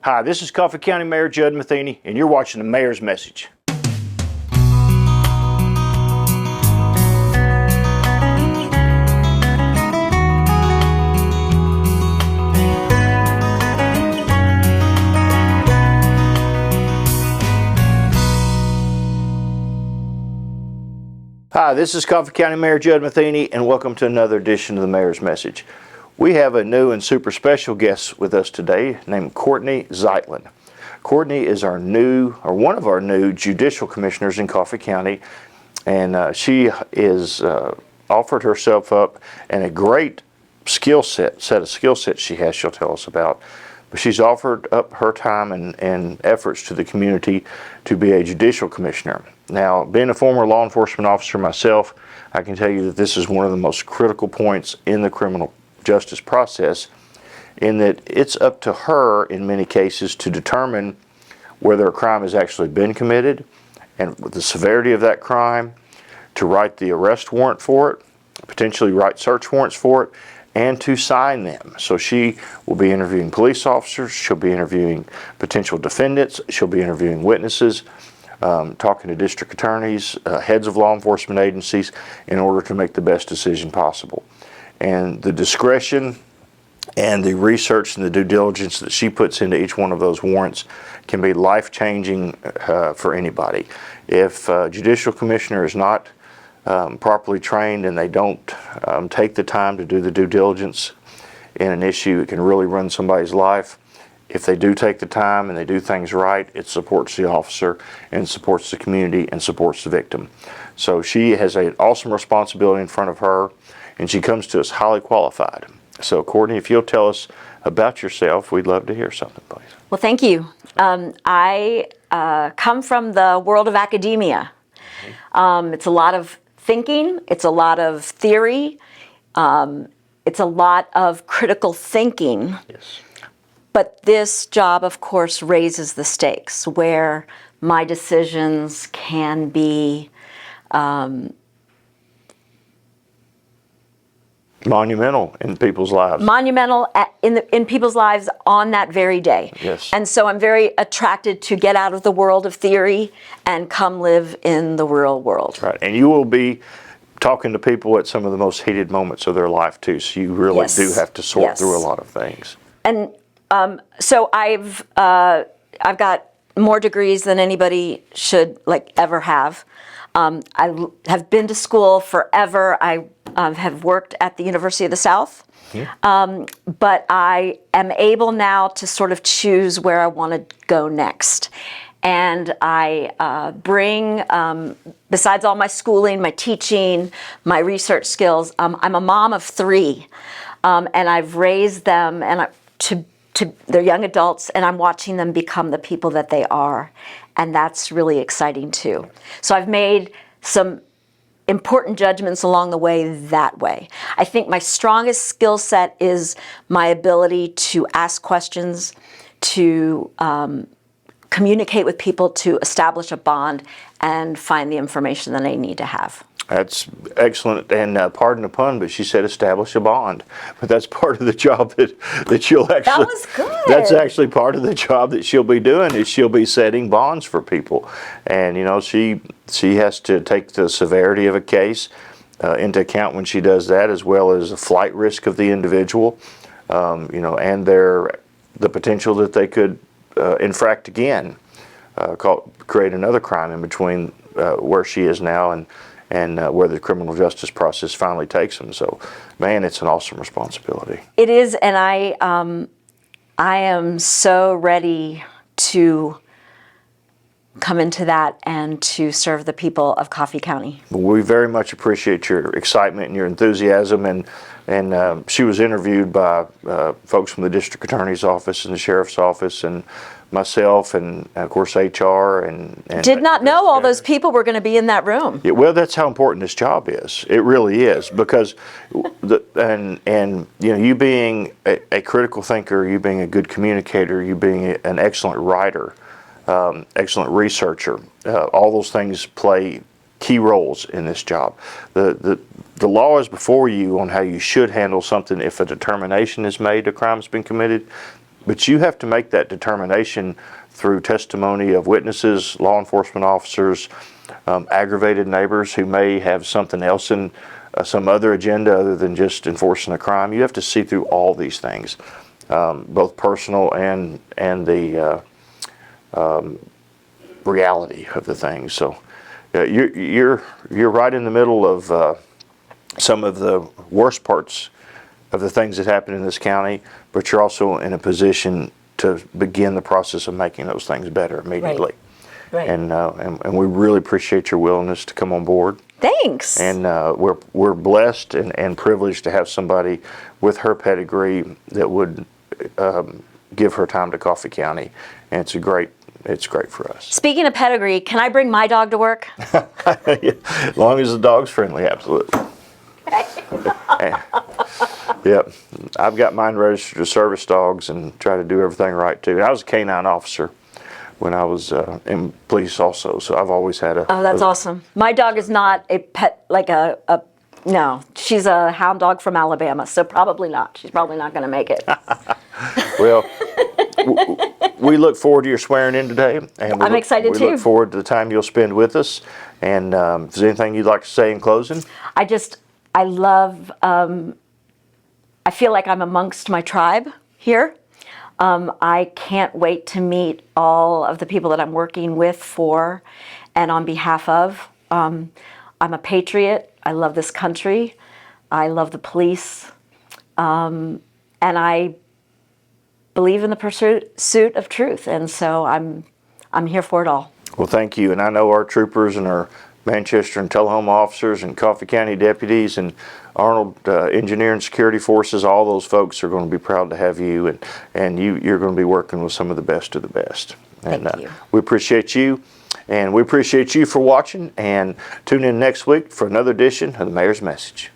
Hi, this is Coffee County Mayor Judd Matheny, and you're watching the Mayor's Message. Hi, this is Coffee County Mayor Judd Matheny, and welcome to another edition of the Mayor's Message. We have a new and super special guest with us today named Courtnay Zeitler. Courtnay is one of our new judicial commissioners in Coffee County, and she is offered herself up and a great set of skill sets she has she'll tell us about. But she's offered up her time and efforts to the community to be a judicial commissioner. Now, being a former law enforcement officer myself, I can tell you that this is one of the most critical points in the criminal justice process, in that it's up to her in many cases to determine whether a crime has actually been committed and the severity of that crime, to write the arrest warrant for it, potentially write search warrants for it, and to sign them. So she will be interviewing police officers, she'll be interviewing potential defendants, she'll be interviewing witnesses, talking to district attorneys, heads of law enforcement agencies, in order to make the best decision possible. And the discretion and the research and the due diligence that she puts into each one of those warrants can be life-changing for anybody. If a judicial commissioner is not properly trained and they don't take the time to do the due diligence in an issue, it can really run somebody's life. If they do take the time and they do things right, it supports the officer and supports the community and supports the victim. So she has an awesome responsibility in front of her, and she comes to us highly qualified. So Courtnay, if you'll tell us about yourself, we'd love to hear something, please. Well, thank you. I come from the world of academia. It's a lot of thinking, it's a lot of theory, it's a lot of critical thinking. Yes. But this job, of course, raises the stakes, where my decisions can be monumental in people's lives. Monumental in people's lives on that very day. Yes. And so I'm very attracted to get out of the world of theory and come live in the real world. Right. And you will be talking to people at some of the most heated moments of their life too. So you really do have to sort through a lot of things. And so I've got more degrees than anybody should ever have. I have been to school forever. I have worked at the University of the South, but I am able now to sort of choose where I want to go next. And I bring, besides all my schooling, my teaching, my research skills, I'm a mom of 3, and I've raised them to they're young adults, and I'm watching them become the people that they are. And that's really exciting too. So I've made some important judgments along the way that way. I think my strongest skill set is my ability to ask questions, to communicate with people, to establish a bond, and find the information that I need to have. That's excellent, and pardon the pun, but she said establish a bond. But that's part of the job that you'll actually... That was good. That's actually part of the job that she'll be doing, is she'll be setting bonds for people. And, you know, she has to take the severity of a case into account when she does that, as well as the flight risk of the individual, you know, and the potential that they could infract again, create another crime in between where she is now and where the criminal justice process finally takes them. So, man, it's an awesome responsibility. It is, and I am so ready to come into that and to serve the people of Coffee County. We very much appreciate your excitement and your enthusiasm, and she was interviewed by folks from the district attorney's office and the sheriff's office, and myself, and of course HR, and did not know all those people were going to be in that room. Yeah, well, that's how important this job is. It really is, because and you know, you being a critical thinker, you being a good communicator, you being an excellent writer, excellent researcher, all those things play key roles in this job. The law is before you on how you should handle something if a determination is made a crime has been committed. But you have to make that determination through testimony of witnesses, law enforcement officers, aggravated neighbors who may have something else in some other agenda other than just enforcing a crime. You have to see through all these things, both personal and the reality of the things. So you're right in the middle of some of the worst parts of the things that happen in this county, but you're also in a position to begin the process of making those things better immediately. Right. And we really appreciate your willingness to come on board. Thanks. And we're blessed and privileged to have somebody with her pedigree that would give her time to Coffee County, and it's great for us. Speaking of pedigree, can I bring my dog to work? As long as the dog's friendly, absolutely. Yep, I've got mine registered to service dogs and try to do everything right too. I was a canine officer when I was in police also, so I've always had a... Oh, that's awesome. My dog is not a pet, like no, she's a hound dog from Alabama, so probably not. She's probably not going to make it. Well, we look forward to your swearing in today. And I'm excited too. We look forward to the time you'll spend with us. And if there's anything you'd like to say in closing? I love, I feel like I'm amongst my tribe here. I can't wait to meet all of the people that I'm working with for and on behalf of. I'm a patriot. I love this country. I love the police. And I believe in the pursuit of truth. And so I'm here for it all. Well, thank you. And I know our troopers and our Manchester and Tullahoma officers and Coffee County deputies and Arnold Engineering Security Forces, all those folks are going to be proud to have you, and you're going to be working with some of the best of the best. And Thank you. We appreciate you, and we appreciate you for watching, and tune in next week for another edition of the Mayor's Message.